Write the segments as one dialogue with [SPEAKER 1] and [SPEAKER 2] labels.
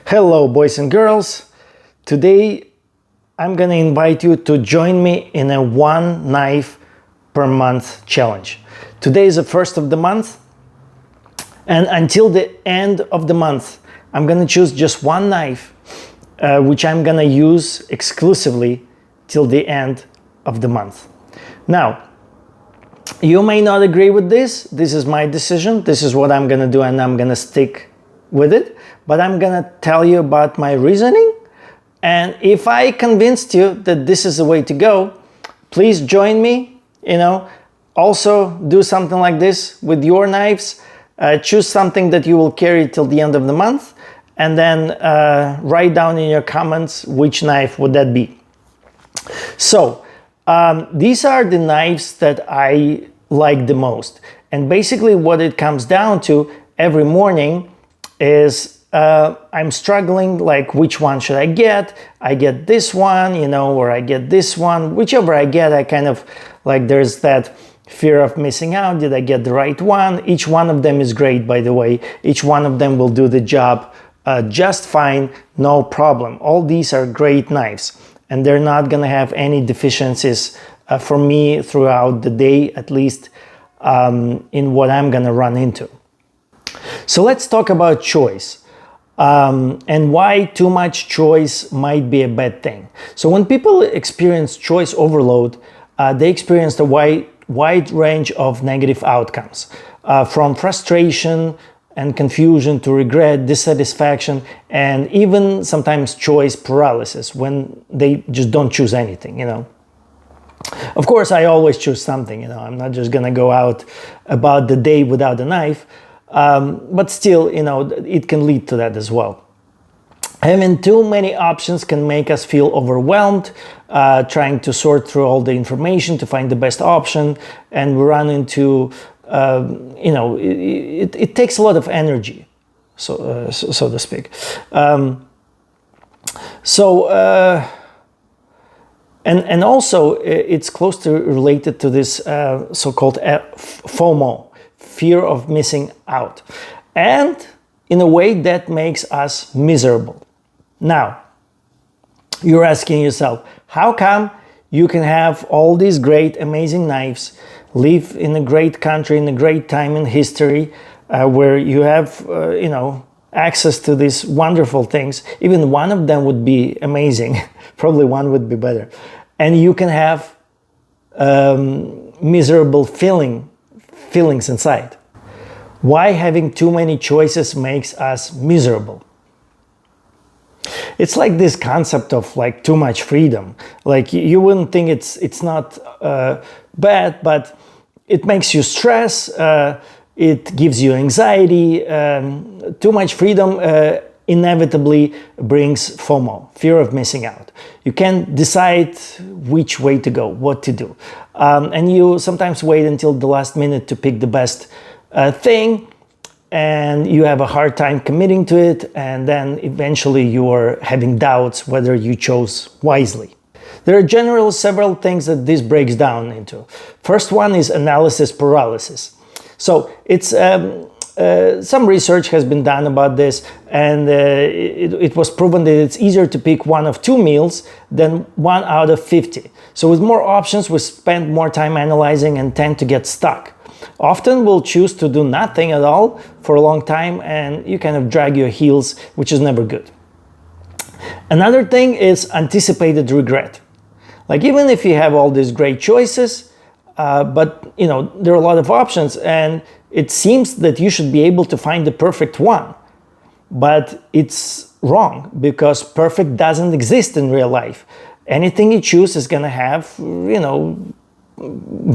[SPEAKER 1] Hello, boys and girls. Today I'm gonna invite you to join me in a one knife per month challenge. Today is the first of the month, and until the end of the month, I'm gonna choose just one knife, which I'm gonna use exclusively till the end of the month. Now, you may not agree with this. This is my decision. This is what I'm gonna do, and I'm gonna stick with it. But I'm gonna tell you about my reasoning. And if I convinced you that this is the way to go, please join me. Also do something like this with your knives. Choose something that you will carry till the end of the month, and then write down in your comments which knife would that be. So these are the knives that I like the most. And basically what it comes down to every morning is I'm struggling, like, which one should I get? I get this one, or I get this one. Whichever I get, I kind of like, there's that fear of missing out. Did I get the right one? Each one of them is great, by the way. Each one of them will do the job just fine, no problem. All these are great knives, and they're not gonna have any deficiencies for me throughout the day, at least in what I'm gonna run into. So let's talk about choice. And why too much choice might be a bad thing. So when people experience choice overload, they experience a wide range of negative outcomes, from frustration and confusion to regret, dissatisfaction, and even sometimes choice paralysis when they just don't choose anything. Of course, I always choose something. I'm not just gonna go out about the day without a knife. But still, it can lead to that as well. Having too many options can make us feel overwhelmed, trying to sort through all the information to find the best option, and we run into, it takes a lot of energy, so to speak. And also it's closely related to this so-called FOMO. Fear of missing out, and in a way that makes us miserable. Now, you're asking yourself, how come you can have all these great, amazing knives, live in a great country, in a great time in history, where you have, access to these wonderful things? Even one of them would be amazing. Probably one would be better. And you can have miserable feelings inside. Why having too many choices makes us miserable? It's like this concept of like too much freedom. Like, you wouldn't think it's not bad, but it makes you stress. It gives you anxiety. Too much freedom inevitably brings FOMO, fear of missing out. You can't decide which way to go, what to do. And you sometimes wait until the last minute to pick the best thing, and you have a hard time committing to it, and then eventually you are having doubts whether you chose wisely. There are generally several things that this breaks down into. First one is analysis paralysis. So it's some research has been done about this, and it was proven that it's easier to pick one of two meals than 1 out of 50. So with more options, we spend more time analyzing and tend to get stuck. Often we'll choose to do nothing at all for a long time, and you kind of drag your heels, which is never good. Another thing is anticipated regret. Like, even if you have all these great choices, but there are a lot of options, and it seems that you should be able to find the perfect one, but it's wrong, because perfect doesn't exist in real life. Anything you choose is gonna have,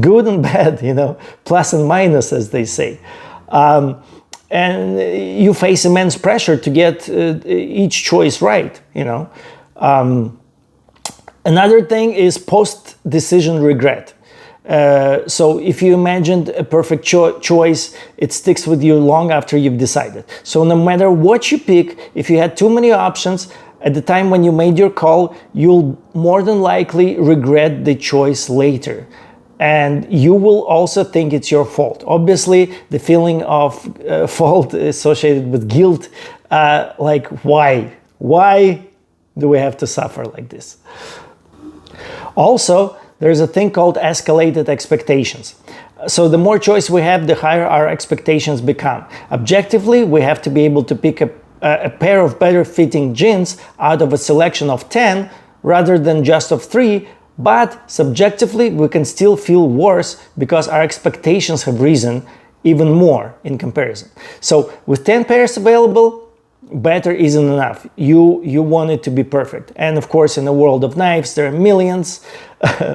[SPEAKER 1] good and bad, plus and minus, as they say. And you face immense pressure to get each choice right, Another thing is post-decision regret. So if you imagined a perfect choice, it sticks with you long after you've decided. So no matter what you pick, if you had too many options, at the time when you made your call, you'll more than likely regret the choice later. And you will also think it's your fault. Obviously, the feeling of fault associated with guilt, like, why Why do we have to suffer like this? Also, there's a thing called escalated expectations. So the more choice we have, the higher our expectations become. Objectively, we have to be able to pick a pair of better fitting jeans out of a selection of 10 rather than just of 3, but subjectively, we can still feel worse because our expectations have risen even more in comparison. So with 10 pairs available, better isn't enough. You want it to be perfect. And of course, in the world of knives, there are millions,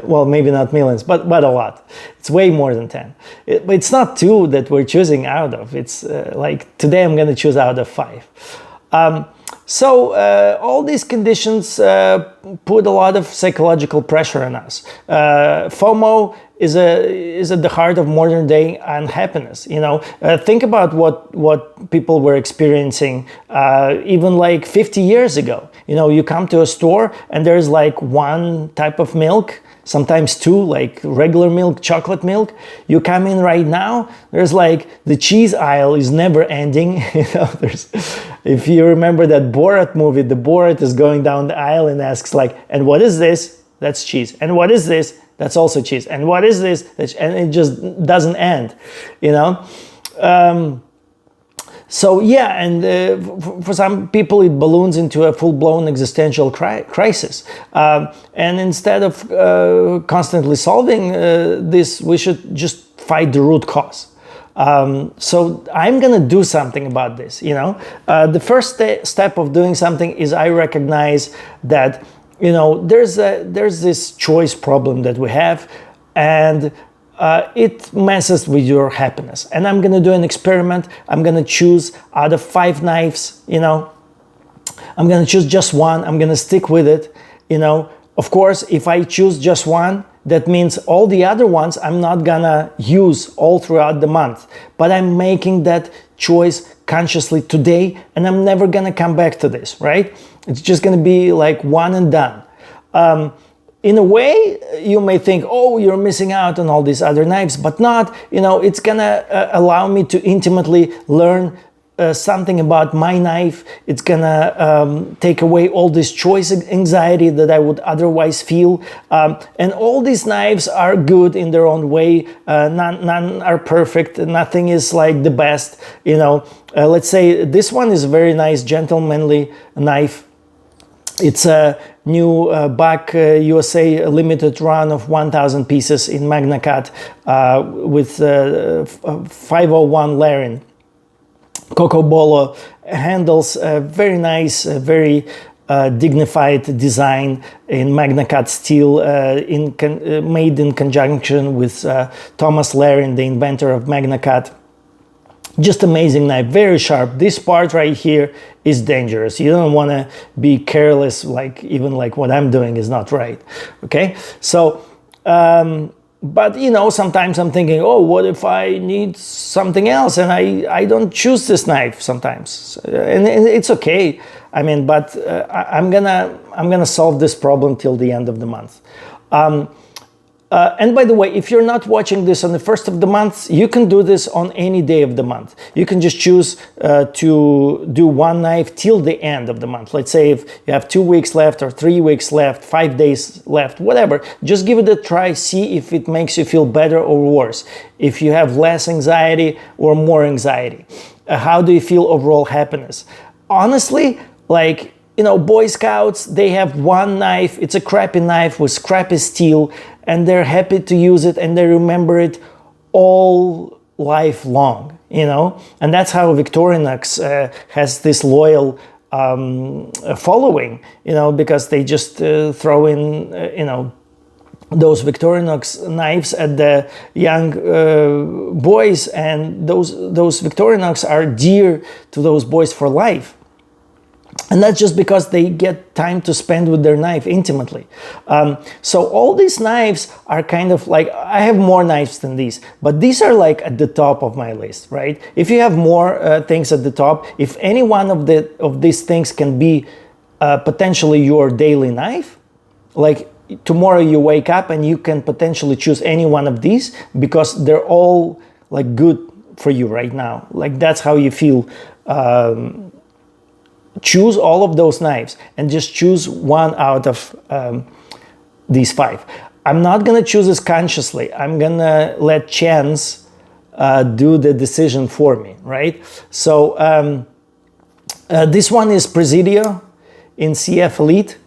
[SPEAKER 1] well, maybe not millions, but a lot. It's way more than 10. But it's not 2 that we're choosing out of. It's like today I'm going to choose out of 5. So all these conditions put a lot of psychological pressure on us. FOMO is at the heart of modern day unhappiness. Think about what people were experiencing even like 50 years ago. You come to a store and there's like one type of milk, sometimes 2, like regular milk, chocolate milk. You come in right now, there's like the cheese aisle is never ending. If you remember that Borat movie, the Borat is going down the aisle and asks like, and what is this? That's cheese. And what is this? That's also cheese. And what is this? And it just doesn't end, So yeah, and for some people it balloons into a full-blown existential crisis. And instead of constantly solving this, we should just fight the root cause. So I'm gonna do something about this. The first step of doing something is I recognize that there's this choice problem that we have, and it messes with your happiness. And I'm gonna do an experiment. I'm gonna choose out of 5 knives. I'm gonna choose just one. I'm gonna stick with it. Of course, if I choose just one, that means all the other ones I'm not gonna use all throughout the month. But I'm making that choice consciously today, and I'm never gonna come back to this, right? It's just gonna be like one and done. In a way, you may think, oh, you're missing out on all these other knives, but not. It's gonna allow me to intimately learn something about my knife. It's gonna take away all this choice anxiety that I would otherwise feel. And all these knives are good in their own way. None are perfect. Nothing is like the best. Let's say this one is a very nice, gentlemanly knife. It's a new BAC USA limited run of 1,000 pieces in Magna Cut with 501 Larian. Coco Bolo handles very nice, very dignified design in Magna Cut steel, made in conjunction with Thomas Larian, the inventor of Magna Cut. Just amazing knife, very sharp. This part right here is dangerous. You don't want to be careless, even like what I'm doing is not right. Okay, so but sometimes I'm thinking, oh, what if I need something else and I don't choose this knife sometimes, and it's okay. But I'm gonna solve this problem till the end of the month. And by the way, if you're not watching this on the first of the month, you can do this on any day of the month. You can just choose to do one knife till the end of the month. Let's say if you have 2 weeks left or 3 weeks left, 5 days left, whatever, just give it a try, see if it makes you feel better or worse. If you have less anxiety or more anxiety. How do you feel overall happiness? Honestly, Boy Scouts, they have one knife. It's a crappy knife with crappy steel, and they're happy to use it, and they remember it all life long, And that's how Victorinox has this loyal following, because they just throw in, those Victorinox knives at the young boys, and those Victorinox are dear to those boys for life. And that's just because they get time to spend with their knife intimately. So all these knives are kind of like, I have more knives than these, but these are like at the top of my list, right? If you have more things at the top, if any one of these things can be potentially your daily knife, like tomorrow you wake up and you can potentially choose any one of these because they're all like good for you right now. Like that's how you feel choose all of those knives and just choose one out of these 5. I'm not gonna choose this consciously. I'm gonna let chance do the decision for me, right? So this one is Presidio in CF Elite.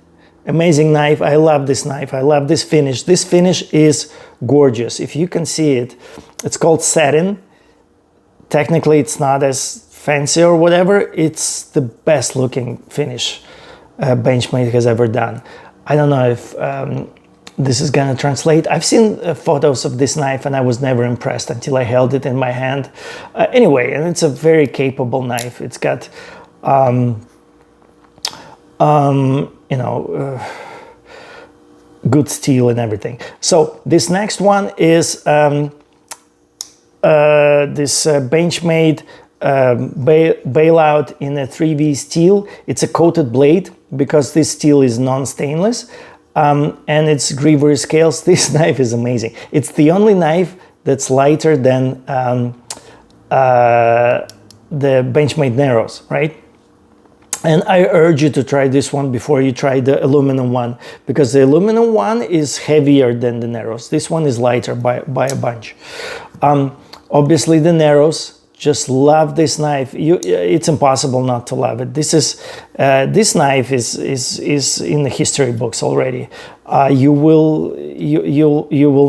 [SPEAKER 1] Amazing knife. I love this knife. I love this finish. This finish is gorgeous. If you can see it, it's called satin. Technically, it's not as fancy or whatever. It's the best looking finish Benchmade has ever done. I don't know if this is gonna translate. I've seen photos of this knife and I was never impressed until I held it in my hand. Anyway, and it's a very capable knife. It's got you know, good steel and everything. So this next one is this Benchmade bailout in a 3V steel. It's a coated blade because this steel is non-stainless, and it's Griever scales. This knife is amazing. It's the only knife that's lighter than the Benchmade Narrows, right? And I urge you to try this one before you try the aluminum one, because the aluminum one is heavier than the Narrows. This one is lighter by a bunch. Obviously the Narrows, just love this knife. It's impossible not to love it. This is this knife is in the history books already. You will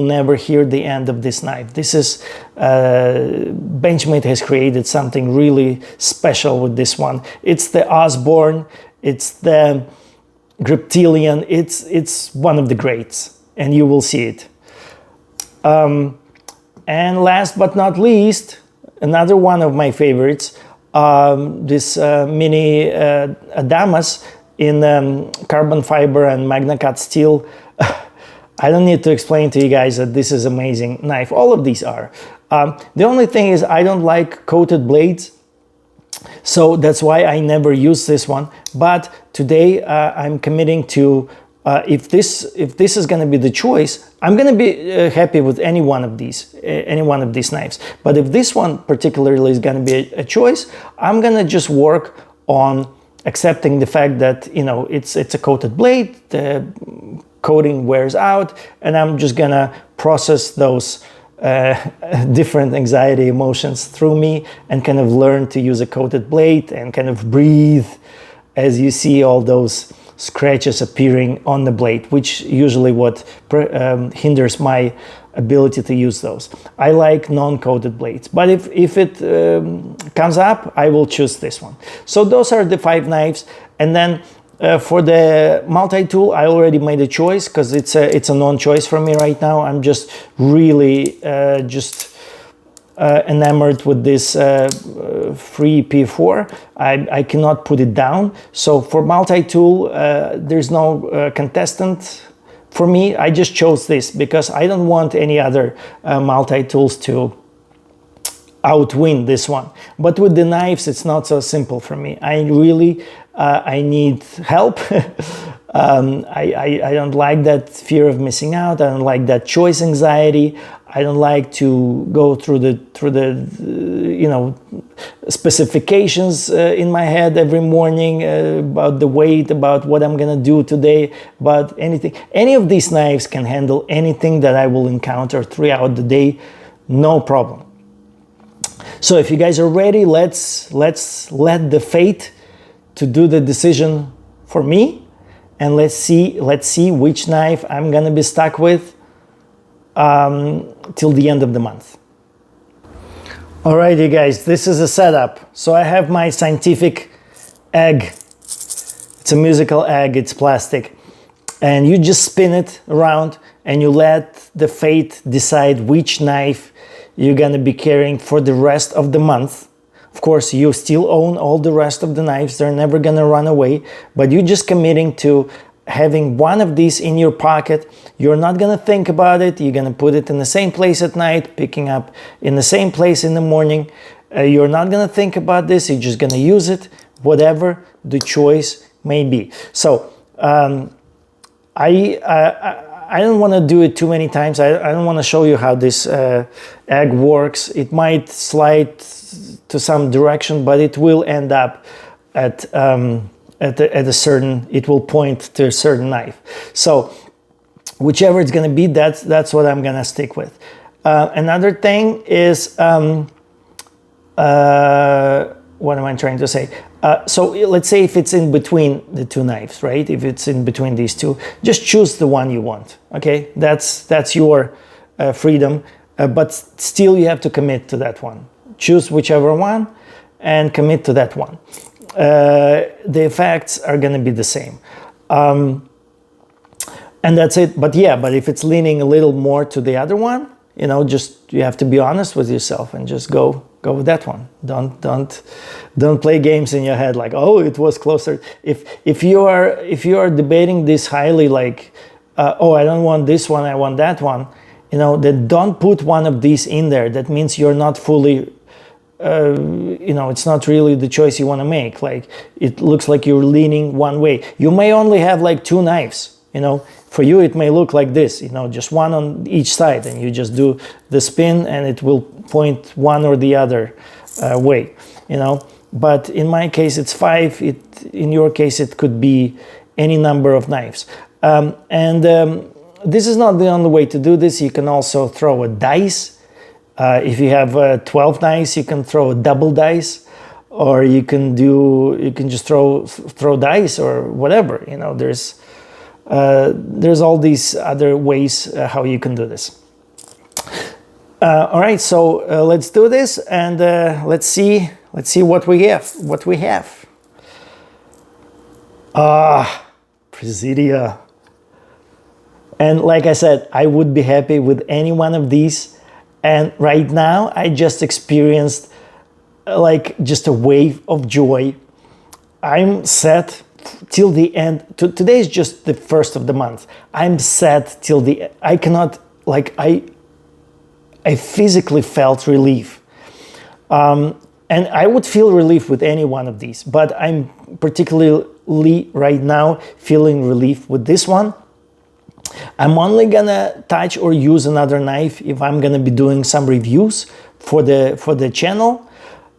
[SPEAKER 1] never hear the end of this knife. This is Benchmade has created something really special with this one. It's the Osborne, it's the Griptilian. It's one of the greats, and you will see it. And last but not least, another one of my favorites, this mini Adamas in carbon fiber and MagnaCut steel. I don't need to explain to you guys that this is amazing knife. All of these are. The only thing is I don't like coated blades, so that's why I never use this one. But today I'm committing to, if this is going to be the choice, I'm going to be happy with any one of these knives. But if this one particularly is going to be a choice, I'm going to just work on accepting the fact that, you know, it's a coated blade, the coating wears out, and I'm just going to process those different anxiety emotions through me and kind of learn to use a coated blade and kind of breathe as you see all those scratches appearing on the blade, which usually what hinders my ability to use those. I like non-coated blades, but if it comes up, I will choose this one. So those are the 5 knives. And then for the multi-tool, I already made a choice because it's a non-choice for me right now. I'm just really enamored with this free P4. I cannot put it down. So for multi-tool, there's no contestant for me. I just chose this because I don't want any other multi-tools to outwin this one. But with the knives, it's not so simple for me. I really I need help. I don't like that fear of missing out. I don't like that choice anxiety. I don't like to go through the you know, specifications in my head every morning about the weight, about what I'm gonna do today, about anything. Any of these knives can handle anything that I will encounter throughout the day, no problem. So if you guys are ready, let's let the fate to do the decision for me, and let's see which knife I'm gonna be stuck with till the end of the month. Alright, you guys, this is a setup. So I have my scientific egg. It's a musical egg, it's plastic. And you just spin it around and you let the fate decide which knife you're gonna be carrying for the rest of the month. Of course, you still own all the rest of the knives. They're never gonna run away, but you're just committing to having one of these in your pocket. You're not gonna think about it. You're gonna put it in the same place at night, picking up in the same place in the morning. You're not gonna think about this. You're just gonna use it, whatever the choice may be. So I don't want to do it too many times. I don't want to show you how this egg works. It might slide to some direction, but it will end up at a certain, it will point to a certain knife. So whichever it's going to be, that's what I'm going to stick with. Another thing is, what am I trying to say? So let's say if it's in between the two knives, right? If it's in between these two, just choose the one you want, okay? That's your freedom, but still you have to commit to that one. Choose whichever one and commit to that one. The effects are going to be the same. And that's it. But yeah, but if it's leaning a little more to the other one, you know, just you have to be honest with yourself and just go with that one. Don't play games in your head like, oh, it was closer. If you are debating this highly, like, oh, I don't want this one, I want that one, you know, then don't put one of these in there. That means you're not fully, you know, it's not really the choice you want to make. Like, it looks like you're leaning one way. You may only have like two knives, you know. For you, it may look like this, you know, just one on each side, and you just do the spin and it will point one or the other way, you know. But in my case, it's 5. In your case, it could be any number of knives. This is not the only way to do this. You can also throw a dice. If you have 12 knives, you can throw a double dice, or you can just throw dice or whatever, you know. There's all these other ways how you can do this. All right, so let's do this, and let's see what we have. Presidia. And like I said, I would be happy with any one of these. And right now, I just experienced like just a wave of joy. I'm set till the end. Today is just the first of the month. I'm set till the, I cannot, like, I physically felt relief. And I would feel relief with any one of these, but I'm particularly right now feeling relief with this one. I'm only gonna touch or use another knife if I'm gonna be doing some reviews for the channel.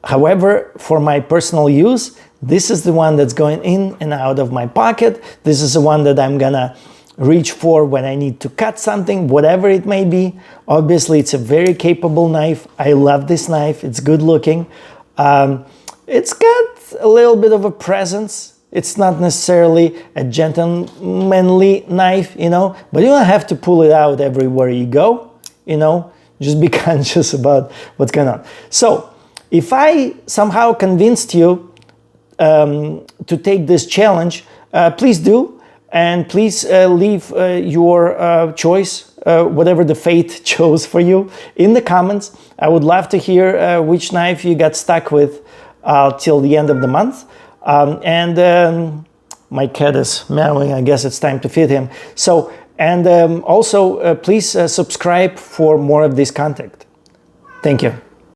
[SPEAKER 1] However, for my personal use, this is the one that's going in and out of my pocket. This is the one that I'm gonna reach for when I need to cut something, whatever it may be. Obviously, it's a very capable knife. I love this knife. It's good looking. It's got a little bit of a presence. It's not necessarily a gentlemanly knife, you know, but you don't have to pull it out everywhere you go, you know. Just be conscious about what's going on. So, if I somehow convinced you to take this challenge, please do, and please leave your choice, whatever the fate chose for you, in the comments. I would love to hear which knife you got stuck with till the end of the month. My cat is meowing. I guess it's time to feed him. So, and also please subscribe for more of this content. Thank you.